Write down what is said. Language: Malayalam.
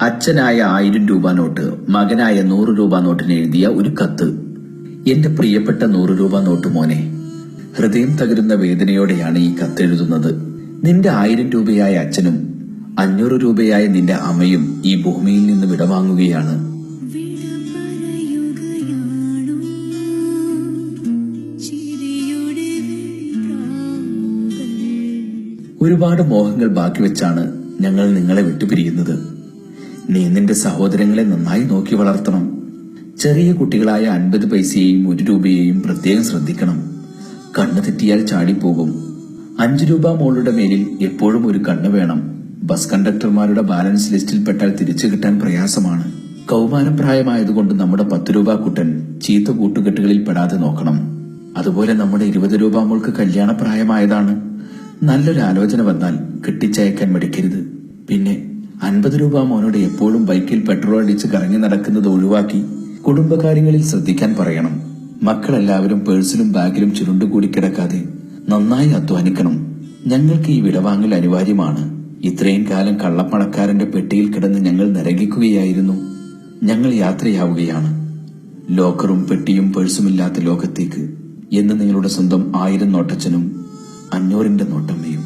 അച്ഛനായ 1000 രൂപ നോട്ട് മകനായ 100 രൂപ നോട്ടിന് എഴുതിയ ഒരു കത്ത്. എന്റെ പ്രിയപ്പെട്ട 100 രൂപ നോട്ട് മോനെ, ഹൃദയം തകരുന്ന വേദനയോടെയാണ് ഈ കത്തെഴുതുന്നത്. നിന്റെ 1000 രൂപയായ അച്ഛനും 500 രൂപയായ നിന്റെ അമ്മയും ഈ ഭൂമിയിൽ നിന്ന് വിടവാങ്ങുകയാണ്. ഒരുപാട് മോഹങ്ങൾ ബാക്കി വെച്ചാണ് ഞങ്ങൾ നിങ്ങളെ വിട്ടുപിരിയുന്നത്. നീ നിന്റെ സഹോദരങ്ങളെ നന്നായി നോക്കി വളർത്തണം. ചെറിയ കുട്ടികളായ 50 പൈസയെയും 1 രൂപയെയും പ്രത്യേകം ശ്രദ്ധിക്കണം. കണ്ണ് തെറ്റിയാൽ ചാടിപ്പോകും. 5 രൂപ മോളുടെ മേലിൽ എപ്പോഴും ഒരു കണ്ണ് വേണം. ബസ് കണ്ടക്ടർമാരുടെ ബാലൻസ് ലിസ്റ്റിൽ പെട്ടാൽ തിരിച്ചു കിട്ടാൻ പ്രയാസമാണ്. കൗമാരപ്രായമായതുകൊണ്ട് നമ്മുടെ 10 രൂപ കുട്ടൻ ചീത്ത കൂട്ടുകെട്ടുകളിൽ പെടാതെ നോക്കണം. അതുപോലെ നമ്മുടെ 20 രൂപ മോൾക്ക് കല്യാണപ്രായമായതാണ്. നല്ലൊരു ആലോചന വന്നാൽ കെട്ടിച്ചയക്കാൻ മടിക്കരുത്. പിന്നെ 50 രൂപ മോനോട് എപ്പോഴും ബൈക്കിൽ പെട്രോൾ അടിച്ച് കറങ്ങി നടക്കുന്നത് ഒഴിവാക്കി കുടുംബകാര്യങ്ങളിൽ ശ്രദ്ധിക്കാൻ പറയണം. മക്കളെല്ലാവരും പേഴ്സിലും ബാഗിലും ചുരുണ്ടുകൂടി കിടക്കാതെ നന്നായി അധ്വാനിക്കണം. ഞങ്ങൾക്ക് ഈ വിടവാങ്ങൽ അനിവാര്യമാണ്. ഇത്രയും കാലം കള്ളപ്പണക്കാരന്റെ പെട്ടിയിൽ കിടന്ന് ഞങ്ങൾ നരകിക്കുകയായിരുന്നു. ഞങ്ങൾ യാത്രയാവുകയാണ് ലോക്കറും പെട്ടിയും പേഴ്സുമില്ലാത്ത ലോകത്തേക്ക് എന്ന് നിങ്ങളുടെ സ്വന്തം 1000 നോട്ടച്ചനും 500ന്റെ നോട്ടമ്മയും.